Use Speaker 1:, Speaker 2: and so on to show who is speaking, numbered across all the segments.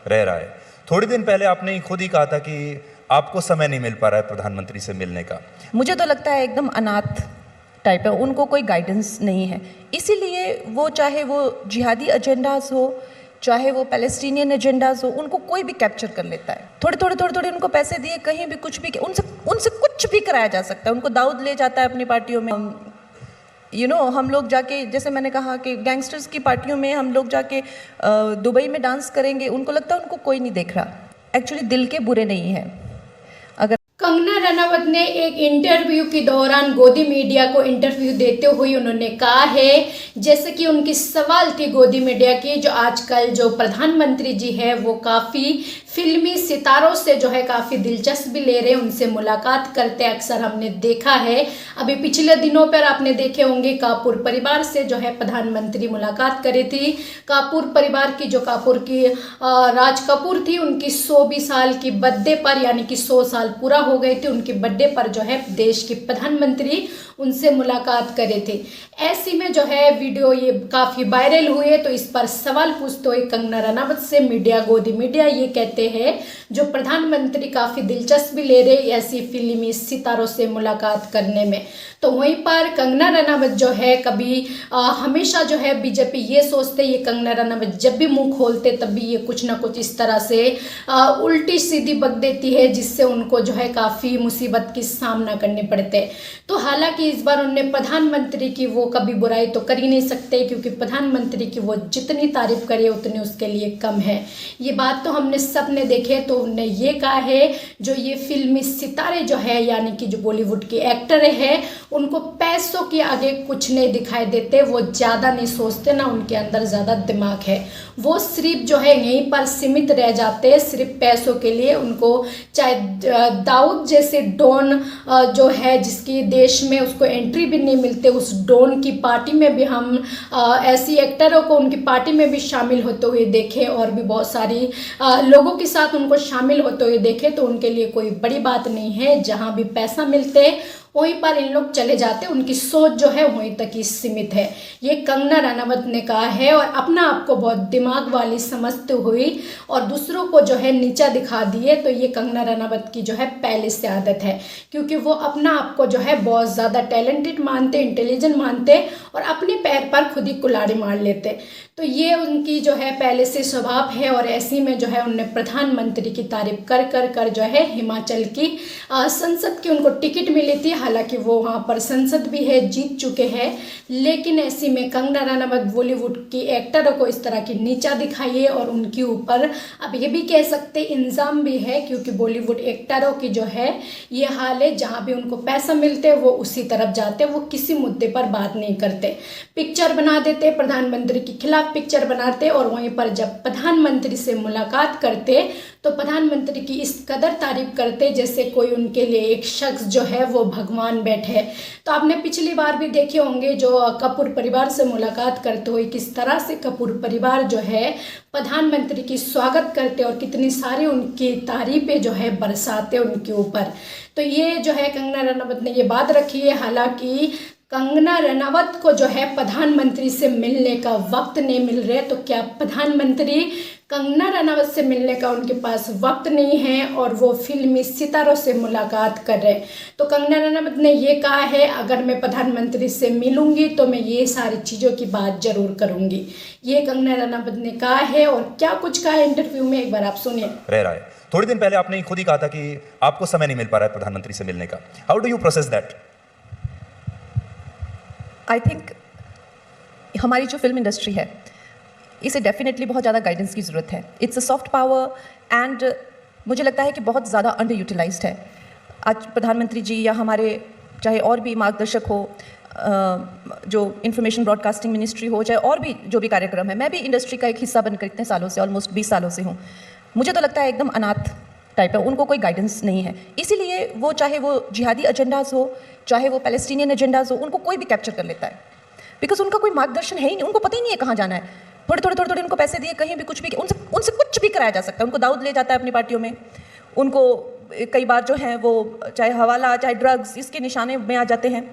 Speaker 1: रह रहा है। थोड़ी दिन पहले आपने खुद ही कहा था कि आपको समय नहीं मिल पा रहा है प्रधानमंत्री से मिलने का।
Speaker 2: मुझे तो लगता है एकदम अनाथ टाइप है, उनको कोई गाइडेंस नहीं है, इसीलिए वो चाहे वो जिहादी एजेंडाज हो, चाहे वो पैलेस्टीनियन एजेंडाज हो, उनको कोई भी कैप्चर कर लेता है। थोड़े उनको पैसे दिए, कहीं भी कुछ भी, उनसे कुछ भी कराया जा सकता है। उनको दाऊद ले जाता है अपनी पार्टियों में। हम लोग जाके, जैसे मैंने कहा कि गैंगस्टर्स की पार्टियों में हम लोग जाके दुबई में डांस करेंगे, उनको लगता है उनको कोई नहीं देख रहा। एक्चुअली दिल के बुरे नहीं हैं।
Speaker 3: कंगना रनावत ने एक इंटरव्यू के दौरान गोदी मीडिया को इंटरव्यू देते हुए उन्होंने कहा है, जैसे कि उनकी सवाल थी गोदी मीडिया की, जो आजकल जो प्रधानमंत्री जी है वो काफ़ी फिल्मी सितारों से जो है काफ़ी दिलचस्पी ले रहे हैं, उनसे मुलाकात करते अक्सर हमने देखा है। अभी पिछले दिनों पर आपने देखे होंगे कपूर परिवार से जो है प्रधानमंत्री मुलाकात करी थी। कपूर परिवार की जो कपूर की राज कपूर थी, उनकी 120 साल की बर्थडे पर, यानी कि 100 साल पूरा हो गए थे उनके बर्थडे पर, जो है देश के प्रधानमंत्री उनसे मुलाकात करे थे। ऐसी में जो है वीडियो ये काफ़ी वायरल हुए, तो इस पर सवाल पूछते हुए कंगना रनावत से गोदी मीडिया ये कहते हैं, जो प्रधानमंत्री काफ़ी दिलचस्पी ले रहे ऐसी फिल्मी सितारों से मुलाकात करने में। तो वहीं पर कंगना रनावत जो है कभी हमेशा जो है बीजेपी ये सोचते, ये कंगना रनावत जब भी मुंह खोलते तब भी ये कुछ ना कुछ इस तरह से उल्टी सीधी बक देती है, जिससे उनको जो है काफ़ी मुसीबत की सामना करने पड़ते। तो हालांकि इस बार उन्होंने प्रधानमंत्री की वो कभी बुराई तो कर ही नहीं सकते, क्योंकि प्रधानमंत्री की वो जितनी तारीफ करे उतनी उसके लिए कम है। ये बात तो हमने सबने देखे। तो उन्होंने ये कहा है, जो ये फिल्मी सितारे जो है, यानी कि जो बॉलीवुड के एक्टर है, उनको पैसों के आगे कुछ नहीं दिखाई देते, वो ज़्यादा नहीं सोचते, ना उनके अंदर ज़्यादा दिमाग है। वो सिर्फ जो है यहीं पर सीमित रह जाते हैं, सिर्फ पैसों के लिए। उनको चाहे दाऊद जैसे डॉन जो है, जिसकी देश में उसको एंट्री भी नहीं मिलते, उस डॉन की पार्टी में भी हम ऐसी एक्टरों को उनकी पार्टी में भी शामिल होते हुए देखे, और भी बहुत सारी लोगों के साथ उनको शामिल होते हुए देखे। तो उनके लिए कोई बड़ी बात नहीं है, जहाँ भी पैसा मिलते वहीं पर इन लोग चले जाते, उनकी सोच जो है वहीं तक ही सीमित है। ये कंगना रनावत ने कहा है, और अपना आप को बहुत दिमाग वाली समझते हुए और दूसरों को जो है नीचा दिखा दिए। तो ये कंगना रनावत की जो है पहले से आदत है, क्योंकि वो अपना आप को जो है बहुत ज़्यादा टैलेंटेड मानते, इंटेलिजेंट मानते, और अपने पैर पर खुद ही कुल्हाड़ी मार लेते। तो ये उनकी जो है पहले से स्वभाव है। और ऐसी में जो है उन्हें प्रधानमंत्री की तारीफ कर कर कर जो है हिमाचल की संसद की उनको टिकट मिली थी। हालांकि वो वहाँ पर संसद भी है, जीत चुके हैं, लेकिन ऐसी में कंगना रनावत बॉलीवुड की एक्टरों को इस तरह की नीचा दिखाई है, और उनके ऊपर अब ये भी कह सकते इल्ज़ाम भी है, क्योंकि बॉलीवुड एक्टरों की जो है ये हाल है, जहाँ भी उनको पैसा मिलते वो उसी तरफ जाते, वो किसी मुद्दे पर बात नहीं करते। पिक्चर बना देते, प्रधानमंत्री के खिलाफ पिक्चर बनाते, और वहीं पर जब प्रधानमंत्री से मुलाकात करते तो प्रधानमंत्री की इस कदर तारीफ करते जैसे कोई उनके लिए एक शख्स जो है वो भगवान बैठे। तो आपने पिछली बार भी देखे होंगे, जो कपूर परिवार से मुलाकात करते हुए किस तरह से कपूर परिवार जो है प्रधानमंत्री की स्वागत करते और कितनी सारी उनकी तारीफें जो है बरसाते उनके ऊपर। तो ये जो है कंगना रनावत ने ये बात रखी है। हालांकि कंगना रनावत को जो है प्रधानमंत्री से मिलने का वक्त नहीं मिल रहा है, तो क्या प्रधानमंत्री कंगना रनावत से मिलने का उनके पास वक्त नहीं है और वो फिल्मी सितारों से मुलाकात कर रहे हैं? तो कंगना रनावत ने ये कहा है, अगर मैं प्रधानमंत्री से मिलूंगी तो मैं ये सारी चीज़ों की बात जरूर करूंगी। ये कंगना रनावत ने कहा है, और क्या कुछ कहा इंटरव्यू में, एक बार आप सुनिए।
Speaker 1: रह रहा है। थोड़ी दिन पहले आपने खुद ही कहा था कि आपको समय नहीं मिल पा रहा है प्रधानमंत्री से मिलने का। How do you process that?
Speaker 2: I think हमारी जो फिल्म इंडस्ट्री है, इसे डेफिनेटली बहुत ज़्यादा गाइडेंस की ज़रूरत है। It's a soft power and मुझे लगता है कि बहुत ज़्यादा अंडर यूटिलाइज्ड है। आज प्रधानमंत्री जी या हमारे चाहे और भी मार्गदर्शक हो, जो इंफॉर्मेशन ब्रॉडकास्टिंग मिनिस्ट्री हो, चाहे और भी जो भी कार्यक्रम है, मैं भी इंडस्ट्री का एक हिस्सा बनकर इतने सालों से, ऑलमोस्ट 20 सालों से हूँ। मुझे तो लगता है एकदम अनाथ टाइप है, उनको कोई गाइडेंस नहीं है, इसीलिए वो चाहे वो जिहादी एजेंडाज हो, चाहे वो पैलेस्टीनियन एजेंडाज हो, उनको कोई भी कैप्चर कर लेता है, बिकॉज उनका कोई मार्गदर्शन है ही नहीं। उनको पता ही नहीं है कहाँ जाना है। थोड़े उनको पैसे दिए, कहीं भी कुछ भी, उनसे कुछ भी कराया जा सकता है। उनको दाऊद ले जाता है अपनी पार्टियों में, उनको कई बार जो है वो चाहे हवाला, चाहे ड्रग्स, इसके निशाने में आ जाते हैं।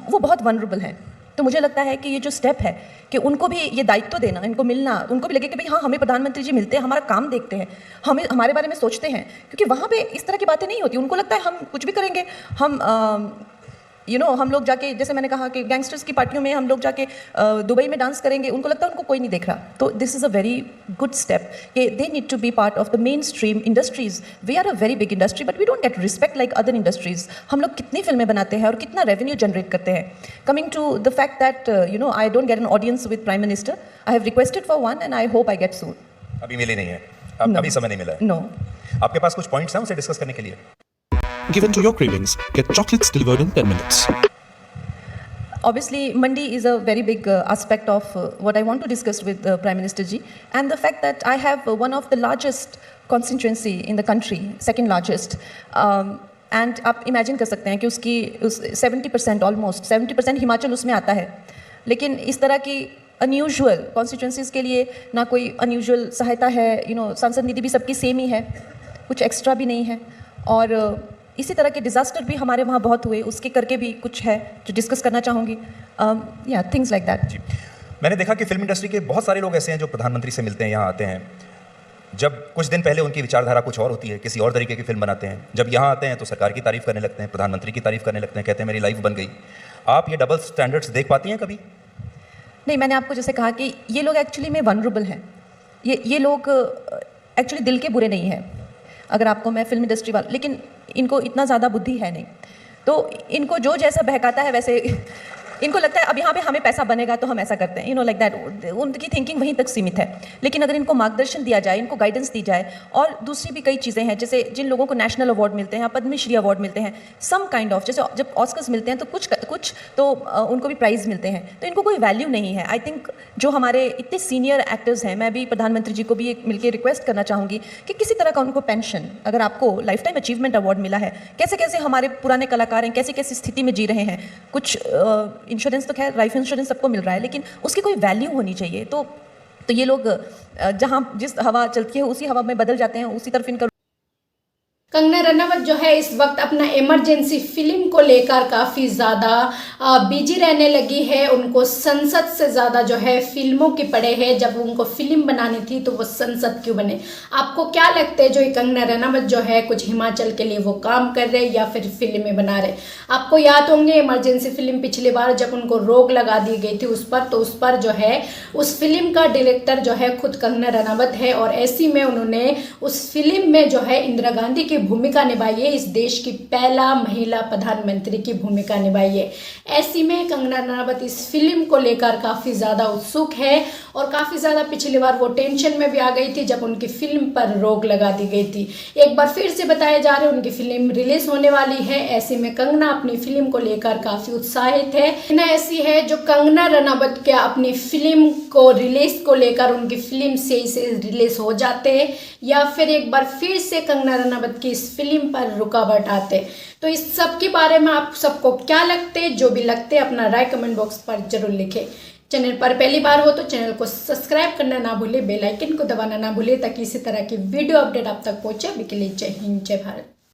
Speaker 2: वो बहुत वनरेबल हैं। तो मुझे लगता है कि ये जो स्टेप है, कि उनको भी ये दायित्व देना, इनको मिलना, उनको भी लगे कि भाई हाँ हमें प्रधानमंत्री जी मिलते हैं, हमारा काम देखते हैं, हमें हमारे बारे में सोचते हैं, क्योंकि वहाँ पे इस तरह की बातें नहीं होती। उनको लगता है हम कुछ भी करेंगे, हम हम लोग जाके, जैसे मैंने कहा कि गैंगस्टर्स की पार्टियों में हम लोग जाके दुबई में डांस करेंगे, उनको लगता है उनको कोई नहीं देख रहा। तो this is a very good step कि they need to be part of the mainstream industries. We are a very big industry but we don't get respect like other industries. हम लोग कितनी फिल्में बनाते हैं और कितना रेवेन्यू जनरेट करते हैं। Coming to the fact that I don't get an audience with prime minister, I have requested for one and I hope I get soon.
Speaker 1: अभी मिली नहीं है, अभी समय नहीं मिला है।
Speaker 2: नो,
Speaker 1: आपके पास कुछ पॉइंट्स हैं उसे डिस्कस करने के लिए?
Speaker 4: Given to your cravings, get chocolates delivered in 10 minutes.
Speaker 2: Obviously, Mandi is a very big aspect of what I want to discuss with Prime Minister ji, and the fact that I have one of the largest constituency in the country, second largest, and आप imagine कर सकते हैं कि उसकी 70% almost 70% Himachal उसमें आता है, लेकिन इस तरह की अनयूजुअल कॉन्स्टिट्यूंसीज के लिए ना कोई अनयूजुअल सहायता है। सांसद निधि भी सबकी सेम ही है, कुछ एक्स्ट्रा भी नहीं है, और इसी तरह के डिज़ास्टर भी हमारे वहाँ बहुत हुए, उसके करके भी कुछ है जो डिस्कस करना चाहूँगी। या थिंग्स लाइक दैट।
Speaker 1: जी, मैंने देखा कि फिल्म इंडस्ट्री के बहुत सारे लोग ऐसे हैं जो प्रधानमंत्री से मिलते हैं, यहाँ आते हैं। जब कुछ दिन पहले उनकी विचारधारा कुछ और होती है, किसी और तरीके की फिल्म बनाते हैं, जब यहाँ आते हैं तो सरकार की तारीफ करने लगते हैं, प्रधानमंत्री की तारीफ करने लगते हैं, कहते हैं मेरी लाइफ बन गई। आप ये डबल स्टैंडर्ड्स देख पाती हैं कभी?
Speaker 2: नहीं, मैंने आपको जैसे कहा कि ये लोग एक्चुअली में वनरेबल हैं। ये लोग एक्चुअली दिल के बुरे नहीं हैं। अगर आपको मैं फिल्म इंडस्ट्री वाला, लेकिन इनको इतना ज़्यादा बुद्धि है नहीं, तो इनको जो जैसा बहकाता है वैसे इनको लगता है अब यहाँ पे हमें पैसा बनेगा तो हम ऐसा करते हैं, लाइक दैट। उनकी थिंकिंग वहीं तक सीमित है। लेकिन अगर इनको मार्गदर्शन दिया जाए, इनको गाइडेंस दी जाए, और दूसरी भी कई चीज़ें हैं, जैसे जिन लोगों को नेशनल अवार्ड मिलते हैं, पद्मश्री अवार्ड मिलते हैं, सम काइंड ऑफ, जैसे जब ऑस्कर्स मिलते हैं तो कुछ तो उनको भी प्राइज़ मिलते हैं, तो इनको कोई वैल्यू नहीं है। आई थिंक जो हमारे इतने सीनियर एक्टर्स हैं, मैं भी प्रधानमंत्री जी को भी मिलकर रिक्वेस्ट करना चाहूँगी कि किसी तरह का उनको पेंशन, अगर आपको लाइफ टाइम अचीवमेंट अवार्ड मिला है, कैसे कैसे हमारे पुराने कलाकार हैं, कैसी कैसी स्थिति में जी रहे हैं, कुछ इंश्योरेंस तो खैर लाइफ इंश्योरेंस सबको मिल रहा है, लेकिन उसकी कोई वैल्यू होनी चाहिए। तो ये लोग जहाँ जिस हवा चलती है उसी हवा में बदल जाते हैं, उसी तरफ इनका।
Speaker 3: कंगना रनावत जो है इस वक्त अपना इमरजेंसी फिल्म को लेकर काफ़ी ज़्यादा बिजी रहने लगी है। उनको संसद से ज़्यादा जो है फिल्मों की पड़े है। जब उनको फिल्म बनानी थी तो वो संसद क्यों बने? आपको क्या लगता है, जो ये कंगना रनावत जो है कुछ हिमाचल के लिए वो काम कर रहे या फिर फिल्में बना रहे? आपको याद होंगे इमरजेंसी फिल्म पिछली बार जब उनको रोक लगा दी गई थी उस पर, तो उस पर जो है उस फिल्म का डायरेक्टर जो है खुद कंगना रनावत है, और ऐसी में उन्होंने उस फिल्म में जो है इंदिरा गांधी की भूमिका निभाई है, इस देश की पहला महिला प्रधानमंत्री की भूमिका निभाई है। ऐसी में कंगना रनावत इस फिल्म को लेकर काफ़ी ज़्यादा उत्सुक है, और काफ़ी ज़्यादा पिछली बार वो टेंशन में भी आ गई थी जब उनकी फिल्म पर रोक लगा दी गई थी। एक बार फिर से बताया जा रहा है उनकी फिल्म रिलीज होने वाली है। ऐसे में कंगना अपनी फिल्म को लेकर काफ़ी उत्साहित है। ना ऐसी है जो कंगना रनावत क्या अपनी फिल्म को रिलीज को लेकर उनकी फिल्म से रिलीज हो जाते हैं, या फिर एक बार फिर से कंगना रनावत की इस फिल्म पर रुकावट आते। तो इस सब के बारे में आप सबको क्या लगते, जो भी लगते अपना राय कमेंट बॉक्स पर जरूर लिखें। चैनल पर पहली बार हो तो चैनल को सब्सक्राइब करना ना भूले, बेल आइकन को दबाना ना भूले, ताकि इसी तरह की वीडियो अपडेट आप तक पहुंचे। अभी के लिए जय हिंद, जय भारत।